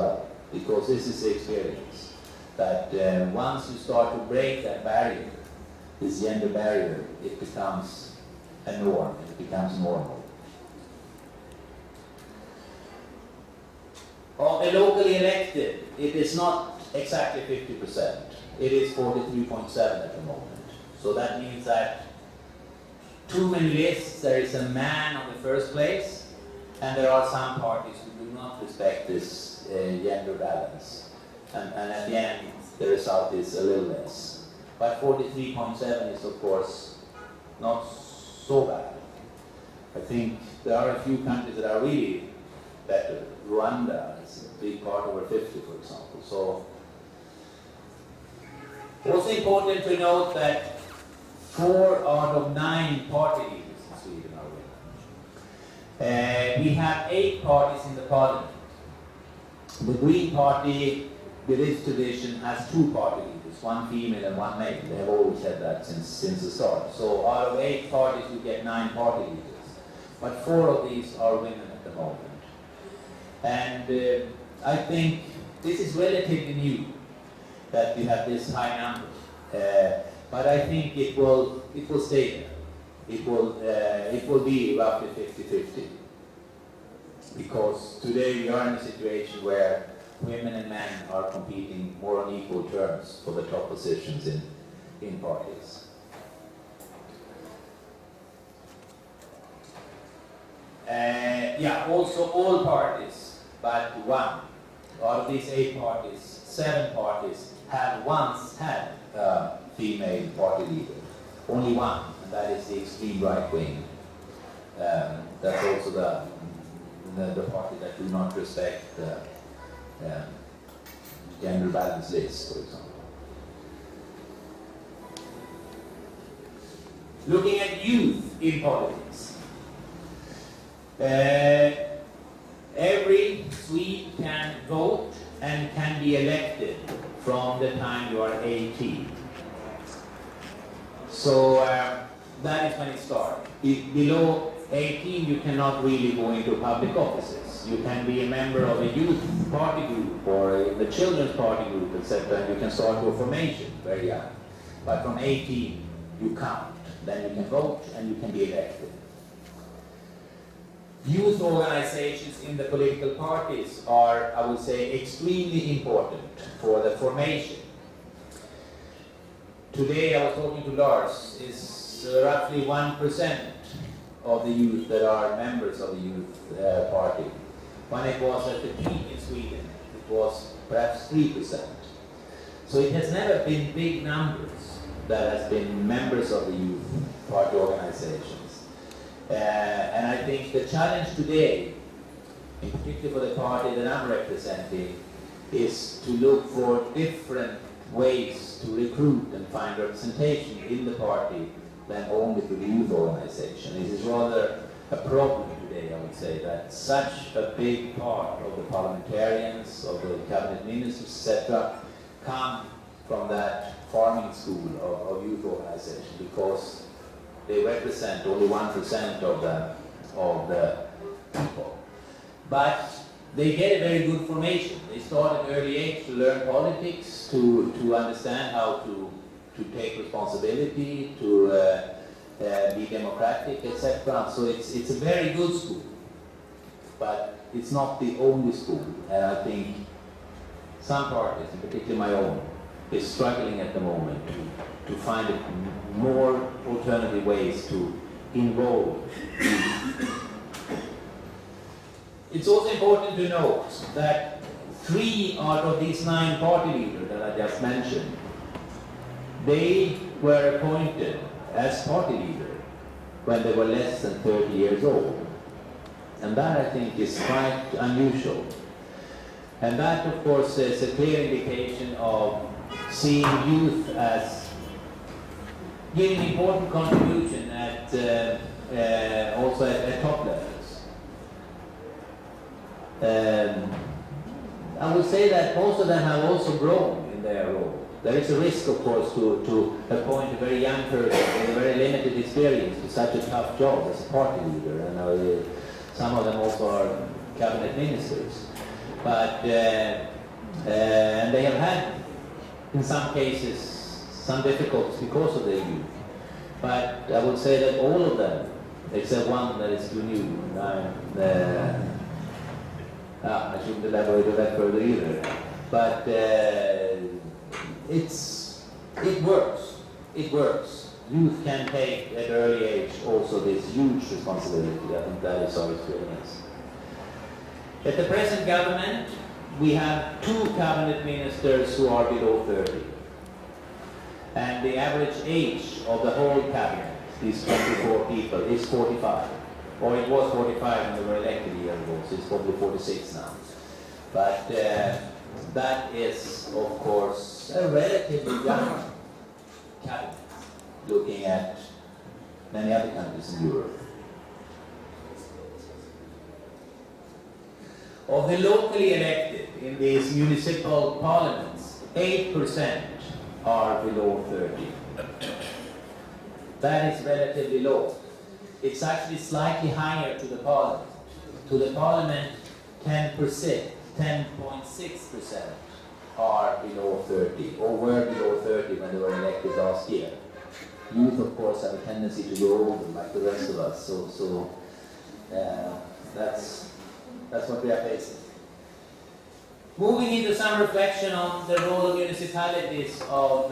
well, because this is the experience that once you start to break that barrier, this gender barrier, it becomes a norm, it becomes normal. Of the locally elected, it is not exactly 50%. It is 43.7 at the moment. So that means that too many lists, there is a man on the first place, and there are some parties who do not respect this gender balance. And at the end, the result is a little less. But 43.7 is, of course, not so bad. I think there are a few countries that are really better. Rwanda is a big part, over 50, for example. So, also important to note that 4 out of 9 party leaders in Sweden are women. We have 8 parties in the parliament. The Green Party, the list division, has 2 party leaders, 1 female and 1 male. They have always said that since the start. So out of 8 parties, we get 9 party leaders. But 4 of these are women at the moment. And I think this is relatively new, that we have this high number. But I think it will stay there. It will be roughly 50-50. Because today we are in a situation where women and men are competing more on equal terms for the top positions in parties. Also all parties but 1. Out of these 8 parties, 7 parties have once had a female party leader. Only 1, and that is the extreme right wing. That's also the party that do not respect the gender balance list, for example. Looking at youth in politics. Every Swede can vote and can be elected from the time you are 18. So that is when it starts. Below 18 you cannot really go into public offices. You can be a member of a youth party group or the children's party group, etc. And you can start your formation very young. But from 18 you count. Then you can vote and you can be elected. Youth organizations in the political parties are, I would say, extremely important for the formation. Today I was talking to Lars, is roughly 1% of the youth that are members of the youth party. When it was at the peak in Sweden, it was perhaps 3%. So it has never been big numbers that has been members of the youth party organizations. And I think the challenge today, in particular for the party that I'm representing, is to look for different ways to recruit and find representation in the party than only through the youth organization. It is rather a problem today, I would say, that such a big part of the parliamentarians, of the cabinet ministers, etc., come from that farming school of youth organization, because they represent only 1% of the people. But they get a very good formation. They start at an early age to learn politics, to understand how to take responsibility, to be democratic, etc. So it's a very good school. But it's not the only school. And I think some parties, in particular my own, is struggling at the moment to find more alternative ways to involve youth. It's also important to note that 3 out of these 9 party leaders that I just mentioned, they were appointed as party leader when they were less than 30 years old. And that, I think, is quite unusual. And that, of course, is a clear indication of seeing youth as giving important contribution also at top levels. I would say that most of them have also grown in their role. There is a risk, of course, to appoint a very young person with a very limited experience to such a tough job as a party leader, and some of them also are cabinet ministers. But and they have had, in some cases, some difficulties because of their youth. But I would say that all of them, except one that is too new, I shouldn't elaborate on that further either. But it works. It works. Youth can take at early age also this huge responsibility. I think that is our experience. At the present government, we have 2 cabinet ministers who are below 30. And the average age of the whole cabinet, these 24 people, is 45. Or it was 45 when they were elected a year ago, so it's probably 46 now. But that is, of course, a relatively young cabinet, looking at many other countries in Europe. Of the locally elected in these municipal parliaments, 8% are below 30. That is relatively low. It's actually slightly higher to the parliament. To the parliament, 10%, 10.6% are below 30, or were below 30 when they were elected last year. Youth, of course, have a tendency to grow older like the rest of us, so that's what we are facing. Moving into some reflection on the role of municipalities of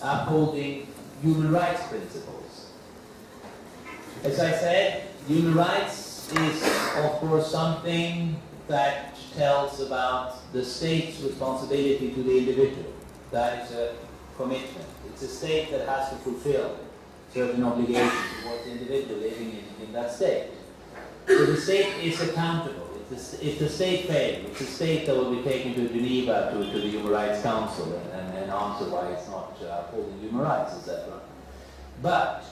upholding human rights principles. As I said, human rights is, of course, something that tells about the state's responsibility to the individual. That is a commitment. It's a state that has to fulfill certain obligations towards the individual living in that state. So the state is accountable. If the state fails, it's the state that will be taken to Geneva to the Human Rights Council and answer why it's not upholding human rights, etc. But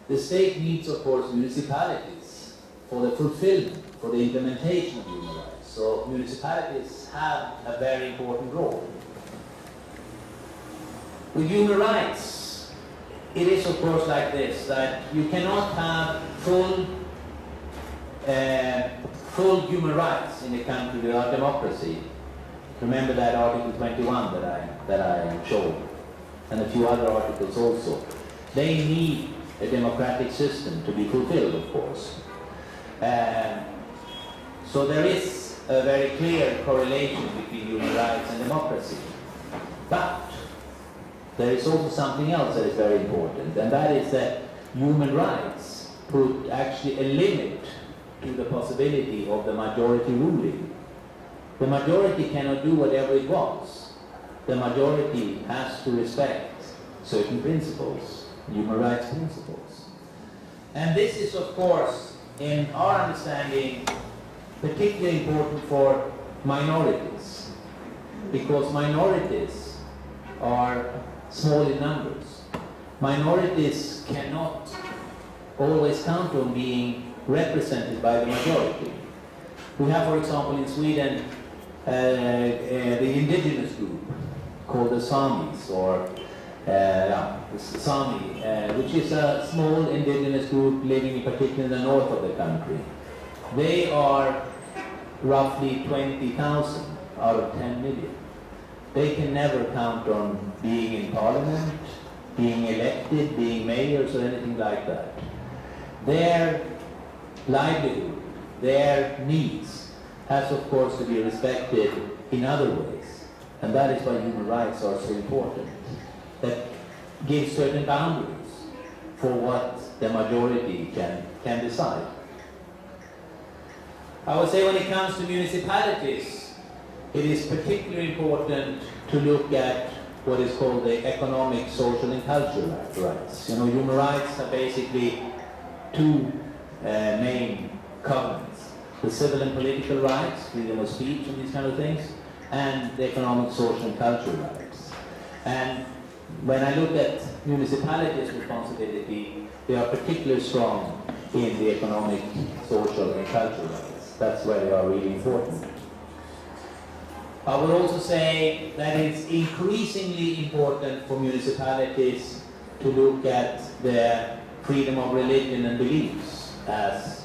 the state needs, of course, municipalities for the fulfillment, for the implementation of human rights. So municipalities have a very important role. With human rights, it is, of course, like this, that you cannot have full human rights in a country without democracy. Remember that Article 21 that I showed, and a few other articles also. They need a democratic system to be fulfilled, of course. So there is a very clear correlation between human rights and democracy. But there is also something else that is very important, and that is that human rights put actually a limit to the possibility of the majority ruling. The majority cannot do whatever it wants. The majority has to respect certain principles, human rights principles. And this is, of course, in our understanding, particularly important for minorities, because minorities are small in numbers. Minorities cannot always count on being represented by the majority. We have, for example, in Sweden, the indigenous group called the Samis, or the Sami, which is a small indigenous group living in particular in the north of the country. They are roughly 20,000 out of 10 million. They can never count on being in parliament, being elected, being mayors, or anything like that. Their livelihood, their needs, has of course to be respected in other ways. And that is why human rights are so important. That gives certain boundaries for what the majority can decide. I would say when it comes to municipalities, it is particularly important to look at what is called the economic, social, and cultural rights. You know, human rights are basically 2 main covenants: the civil and political rights, freedom of speech and these kind of things, and the economic, social, and cultural rights. And when I look at municipalities' responsibility, they are particularly strong in the economic, social, and cultural rights. That's where they are really important. I would also say that it's increasingly important for municipalities to look at the freedom of religion and beliefs as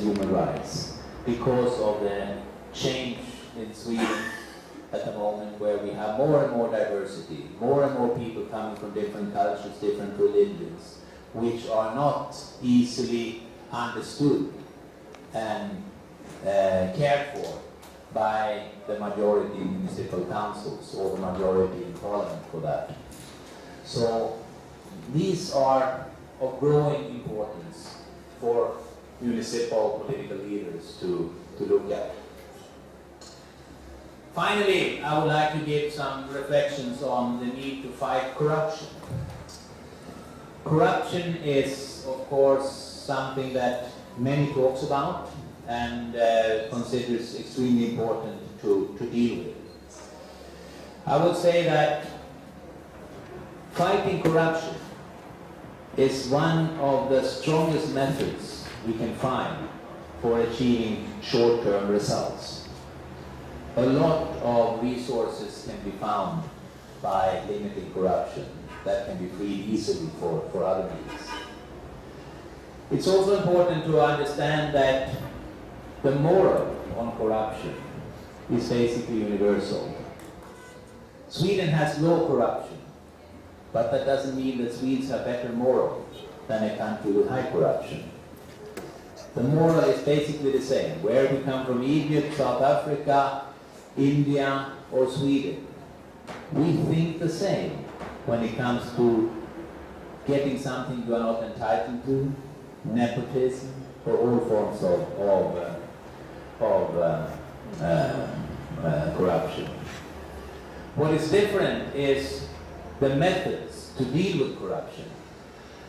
human rights, because of the change in Sweden at the moment where we have more and more diversity, more and more people coming from different cultures, different religions, which are not easily understood and cared for by the majority in municipal councils or the majority in parliament for that. So these are of growing importance for municipal political leaders to look at. Finally, I would like to give some reflections on the need to fight corruption. Corruption is, of course, something that many talks about and considers extremely important to deal with. I would say that fighting corruption is one of the strongest methods we can find for achieving short-term results. A lot of resources can be found by limiting corruption that can be freed easily for other needs. It's also important to understand that the moral on corruption is basically universal. Sweden has low corruption, but that doesn't mean that Swedes have better moral than a country with high corruption. The moral is basically the same, where we come from, Egypt, South Africa, India, or Sweden. We think the same when it comes to getting something you are not entitled to, nepotism, or all forms of corruption. What is different is the methods to deal with corruption.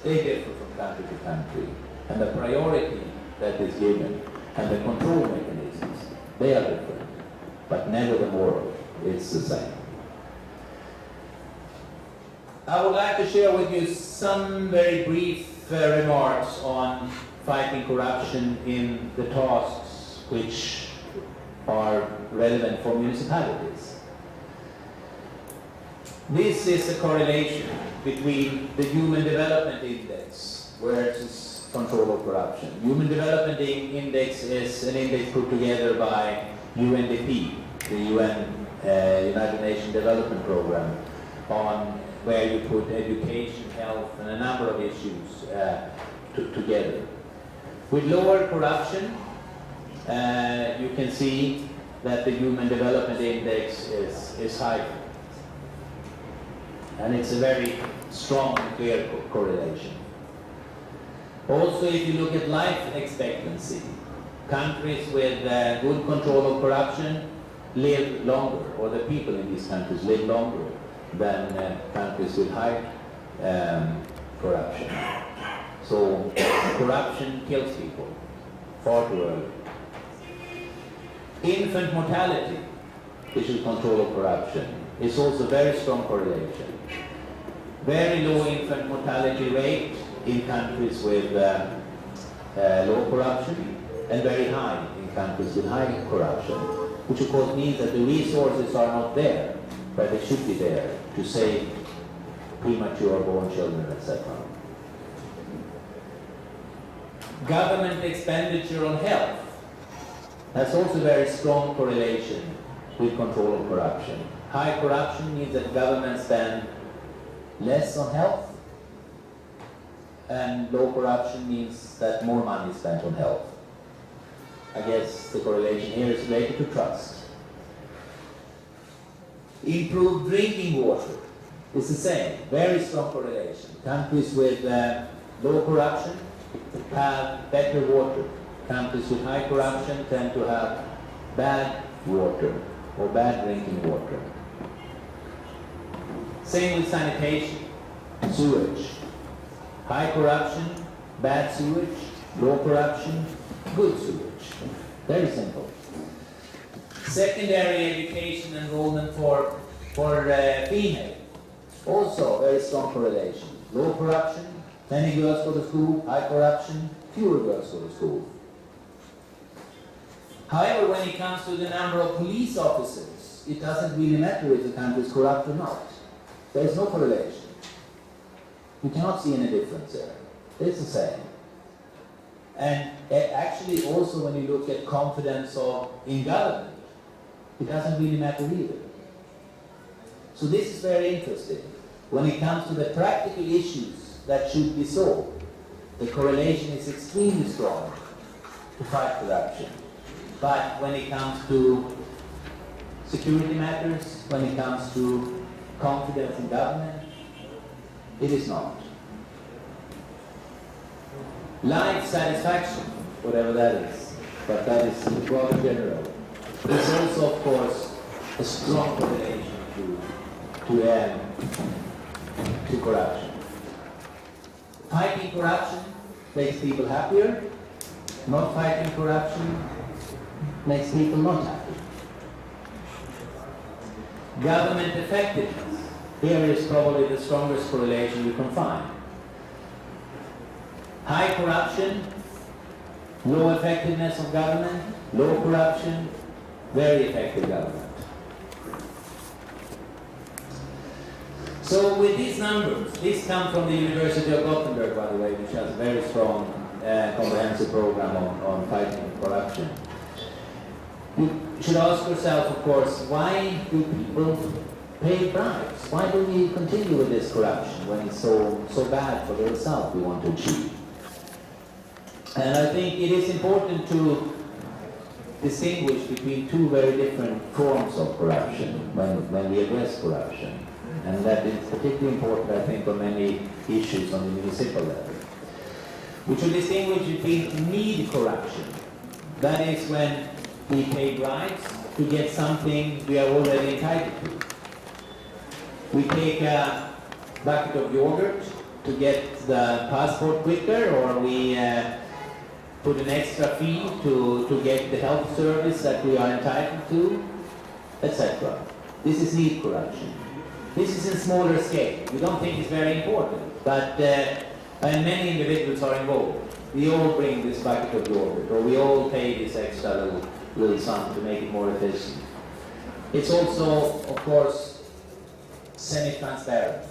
They differ from country to country, and the priority that is given and the control mechanisms, they are different, but never the moral is the same. I would like to share with you some very brief remarks on fighting corruption in the tasks which are relevant for municipalities. This is a correlation between the Human Development Index versus control of corruption. Human Development Index is an index put together by UNDP, the UN United Nations Development Program, on where you put education, health, and a number of issues together. With lower corruption, you can see that the Human Development Index is higher. And it's a very strong and clear correlation. Also, if you look at life expectancy, countries with good control of corruption live longer, or the people in these countries live longer than countries with high corruption. So corruption kills people far too early. Infant mortality, which is control of corruption, is also very strong correlation. Very low infant mortality rate in countries with low corruption, and very high in countries with high corruption, which of course means that the resources are not there, but they should be there to save premature born children, etc. Government expenditure on health has also very strong correlation with control of corruption. High corruption means that governments spend less on health, and low corruption means that more money is spent on health. I guess the correlation here is related to trust. Improved drinking water is the same, very strong correlation. Countries with low corruption have better water. Countries with high corruption tend to have bad water or bad drinking water. Same with sanitation, sewage. High corruption, bad sewage, low corruption, good sewage. Very simple. Secondary education enrollment for female, also very strong correlation. Low corruption, many girls go to school. High corruption, fewer girls go to school. However, when it comes to the number of police officers, it doesn't really matter if the country is corrupt or not. There is no correlation. You cannot see any difference there. It's the same. And actually also when you look at confidence in government, it doesn't really matter either. So this is very interesting. When it comes to the practical issues that should be solved, the correlation is extremely strong to fight corruption. But when it comes to security matters, when it comes to confidence in government, it is not. Life satisfaction, whatever that is, but that is rather general. It's also, of course, a strong correlation to corruption. Fighting corruption makes people happier. Not fighting corruption makes people not happy. Government effectiveness. Here is probably the strongest correlation you can find. High corruption, low effectiveness of government, low corruption, very effective government. So with these numbers, these come from the University of Gothenburg, by the way, which has a very strong comprehensive program on fighting corruption. You should ask yourself, of course, why do people pay bribes? Why do we continue with this corruption when it's so bad for the result we want to achieve? And I think it is important to distinguish between two very different forms of corruption when we address corruption. And that is particularly important, I think, on many issues on the municipal level. We should distinguish between need corruption. That is when we pay bribes to get something we are already entitled to. We take a bucket of yogurt to get the passport quicker, or we put an extra fee to get the health service that we are entitled to, etc. This is need corruption. This is in smaller scale. We don't think it's very important, but and many individuals are involved. We all bring this bucket of yogurt, or we all pay this extra little sum to make it more efficient. It's also, of course, semi-transparent.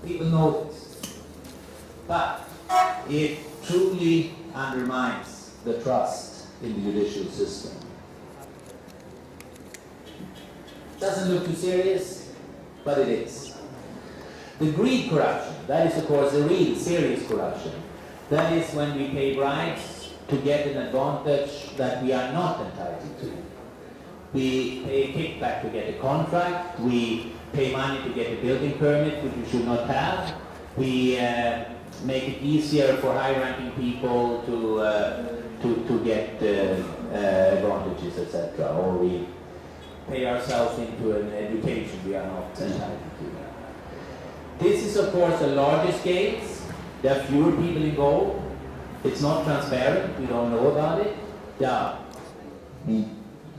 People know this, but it truly undermines the trust in the judicial system. Doesn't look too serious, but it is. The greed corruption, that is, of course, the real serious corruption. That is when we pay bribes to get an advantage that we are not entitled to. We pay a kickback to get a contract. We pay money to get a building permit, which we should not have. We make it easier for high-ranking people to get advantages, etc. Or we pay ourselves into an education we are not entitled to. This is, of course, a larger scale. There are fewer people involved. It's not transparent. We don't know about it. Yeah.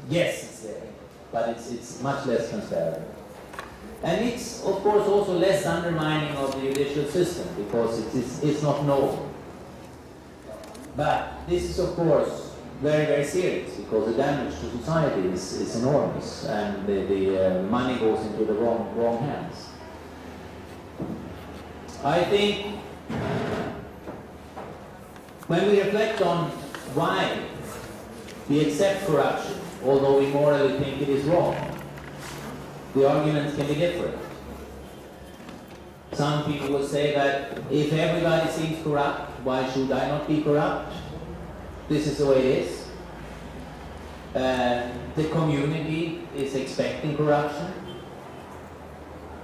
Yes, it's there, but it's much less transparent. And it's, of course, also less undermining of the judicial system because it's not known. But this is, of course, very, very serious because the damage to society is enormous and the money goes into the wrong hands. I think when we reflect on why we accept corruption, although we morally think it is wrong, the arguments can be different. Some people will say that if everybody seems corrupt, why should I not be corrupt? This is the way it is. The community is expecting corruption.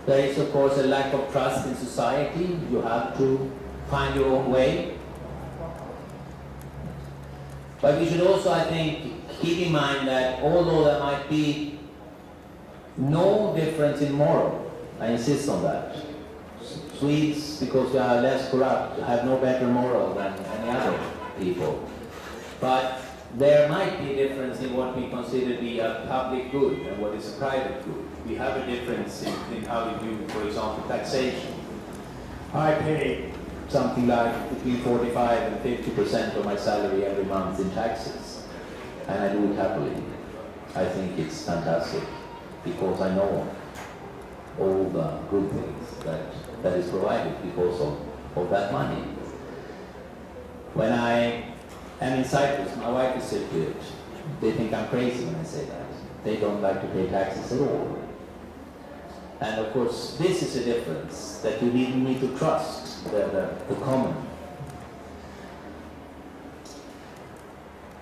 There is, of course, a lack of trust in society. You have to find your own way. But we should also, I think, keep in mind that although there might be no difference in moral, I insist on that. Swedes, because they are less corrupt, have no better moral than any other people. But there might be a difference in what we consider to be a public good and what is a private good. We have a difference in how we view, for example, taxation. I pay something like between 45 and 50% of my salary every month in taxes. And I do it happily. I think it's fantastic because I know all the good things that is provided because of that money. When I am in Cyprus, my wife is Cypriot, they think I'm crazy when I say that. They don't like to pay taxes at all. And of course, this is a difference that you need to trust the common.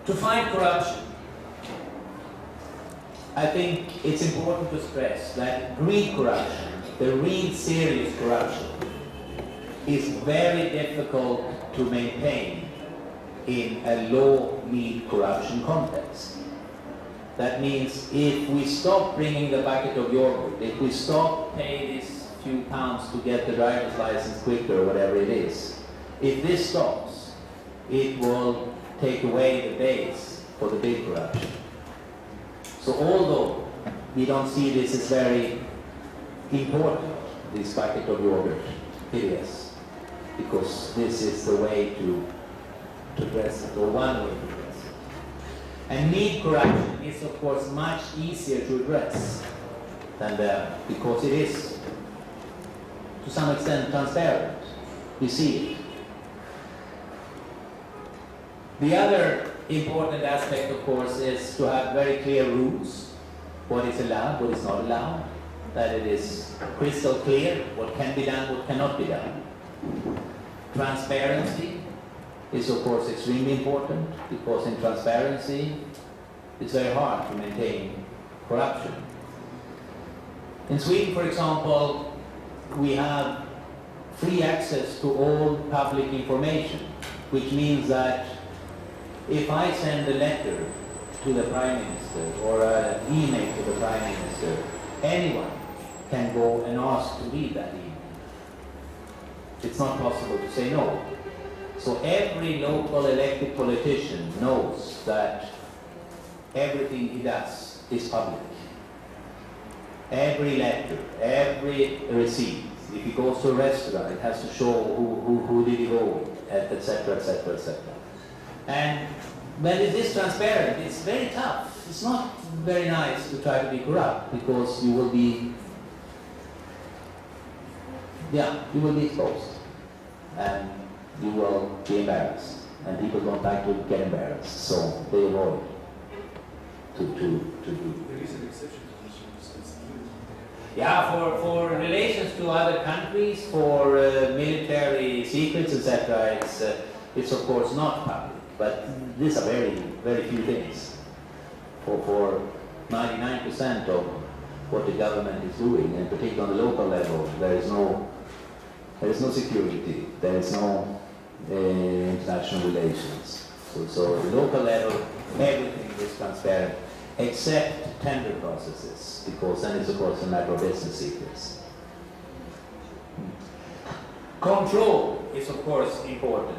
To fight corruption, I think it's important to stress that real corruption, the real serious corruption, is very difficult to maintain in a low-need corruption context. That means if we stop bringing the bucket of yogurt, if we stop paying these few pounds to get the driver's license quicker or whatever it is, if this stops, it will take away the base for the big corruption. So although we don't see this as very important, this bucket of yogurt, it is, because this is the way to address it, or one way to address it. And need corruption is of course much easier to address than because it is to some extent transparent. You see it. The other important aspect, of course, is to have very clear rules, what is allowed, what is not allowed, that it is crystal clear what can be done, what cannot be done. Transparency is, of course, extremely important, because in transparency it's very hard to maintain corruption. In Sweden, for example, we have free access to all public information, which means that if I send a letter to the Prime Minister or an email to the Prime Minister, anyone can go and ask to read that email. It's not possible to say no. So every local elected politician knows that everything he does is public. Every letter, every receipt. If he goes to a restaurant, it has to show who did he go with, etc., etc., etc. And when it is transparent, it's very tough. It's not very nice to try to be corrupt, because you will be exposed. And you will be embarrassed. And people don't like to get embarrassed, so they avoid to do. There is an exception to this. Yeah, for relations to other countries, for military secrets, etc., it's of course not public. But these are very, very few things. For 99% of what the government is doing, and particularly on the local level, there is no security, there is no international relations. So at the local level, everything is transparent, except tender processes, because then it's of course a matter of business secrets. Control is of course important.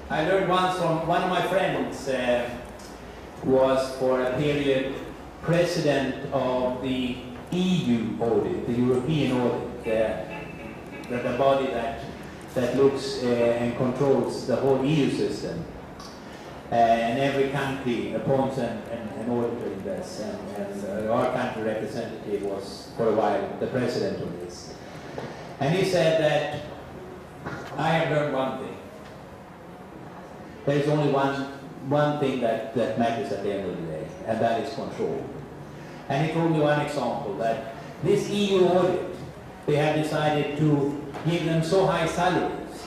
I learned once from one of my friends, was for a period president of the EU audit, the European audit, the body that looks and controls the whole EU system. And every country appoints an auditor in this, and our country representative was for a while the president of this. And he said that I have learned one thing. There is only one thing that matters at the end of the day, and that is control. And he told me one example, that this EU audit, they have decided to give them so high salaries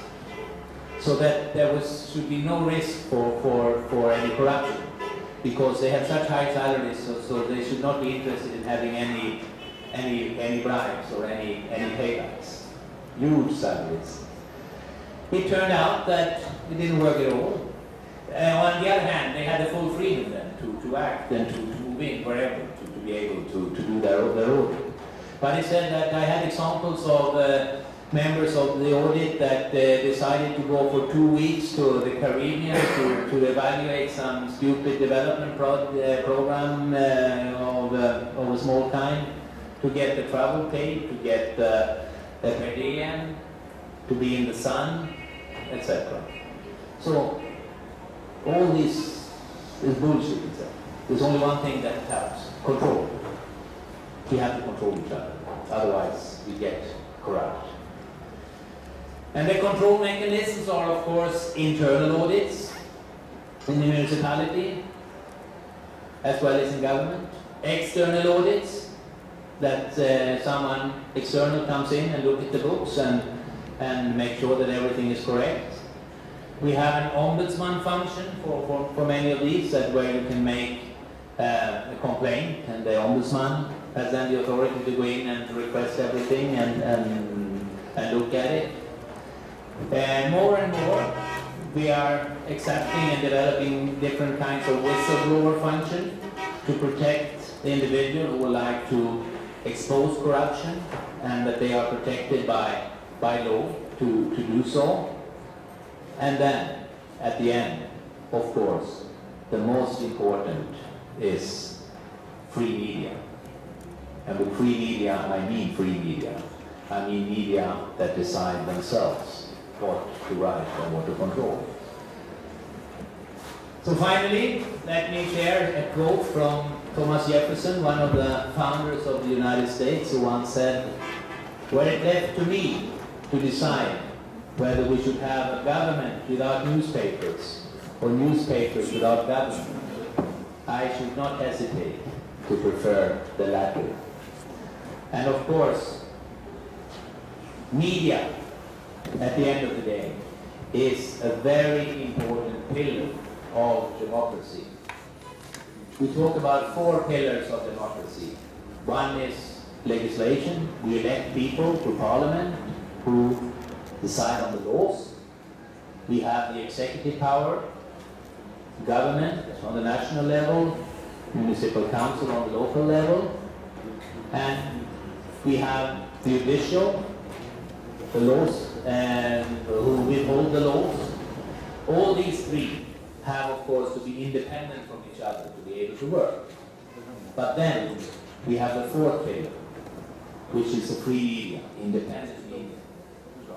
so that there should be no risk for any corruption, because they have such high salaries, so they should not be interested in having any bribes or any paybacks. Huge salaries. It turned out that it didn't work at all. On the other hand, they had the full freedom then to act and to move in wherever to be able to do their audit. But he said that I had examples of members of the audit that decided to go for 2 weeks to the Caribbean to evaluate some stupid development program of a small kind, to get the travel paid, to get the per diem, to be in the sun, etc. So all this is bullshit. There's only one thing that helps: control. We have to control each other, otherwise we get corrupt. And the control mechanisms are, of course, internal audits in the municipality. as well as in government. External audits, that someone external comes in and look at the books and make sure that everything is correct. We have an ombudsman function for many of these, that where you can make a complaint, and the ombudsman has then the authority to go in and request everything and look at it. And more, we are accepting and developing different kinds of whistleblower function to protect the individual who would like to expose corruption, and that they are protected by law to do so. And then, at the end, of course, the most important is free media. And with free media, I mean free media. I mean media that decide themselves what to write and what to control. So finally, let me share a quote from Thomas Jefferson, one of the founders of the United States, who once said, "Were it left to me to decide whether we should have a government without newspapers or newspapers without government, I should not hesitate to prefer the latter." And of course, media, at the end of the day, is a very important pillar of democracy. We talk about 4 pillars of democracy. One is legislation. We elect people to parliament who decide on the laws. We have the executive power, government on the national level, municipal council on the local level, and we have the judicial, the laws, and who withhold the laws. All these 3 have, of course, to be independent from each other to be able to work. But then we have the 4th pillar, which is the free media, independent media,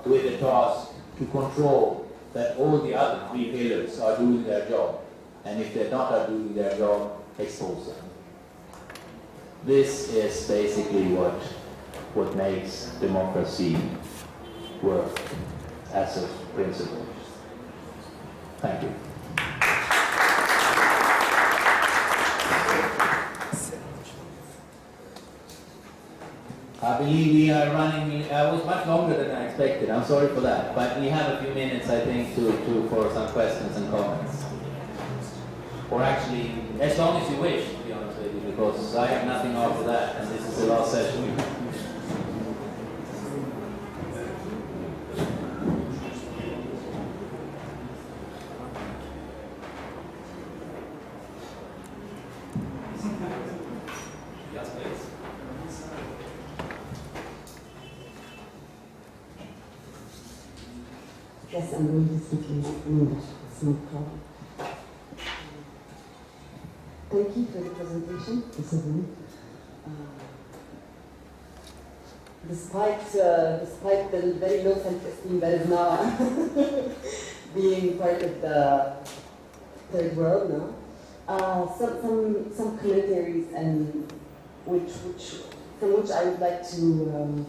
with the task to control that all the other 3 pillars are doing their job, and if they're not doing their job, expose them. This is basically what makes democracy work as a principle. Thank you. I believe we are running, was much longer than I expected. I'm sorry for that. But we have a few minutes, I think, for some questions and comments. Or actually, as long as you wish, to be honest with you, because I have nothing after that, and this is the last session. Yes, please. Yes, I'm going to speak in English. It's no problem. Thank you for the presentation this evening. Despite the very low self-esteem that is now being part of the third world now, some commentaries and from which I would like to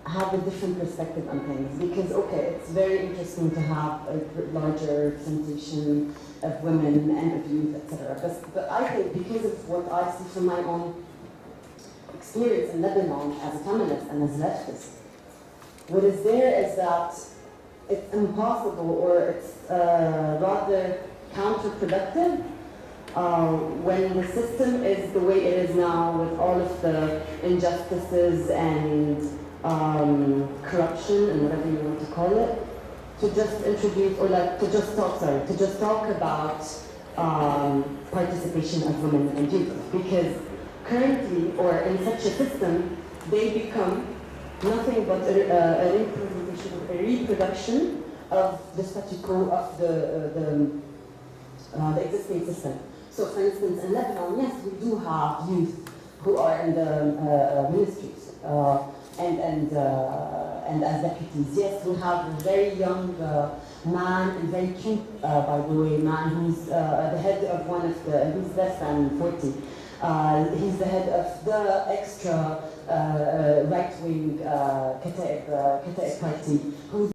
have a different perspective on things, because okay, it's very interesting to have a larger representation of women and of youth, etc. But I think because of what I see from my own experience in Lebanon as a feminist and as a leftist, what is there is that it's impossible, or it's rather counterproductive when the system is the way it is now, with all of the injustices and corruption and whatever you want to call it, to just introduce, or like to just talk about participation of women and youth, because currently, or in such a system, they become nothing but a reproduction of the status quo of the existing system. So, for instance, in Lebanon, yes, we do have youth who are in the ministries and as deputies. Yes, we have a very young man, and very cute, by the way, man who's the head of one of the, who's less than 40. He's the head of the extra right-wing Kataib party, who's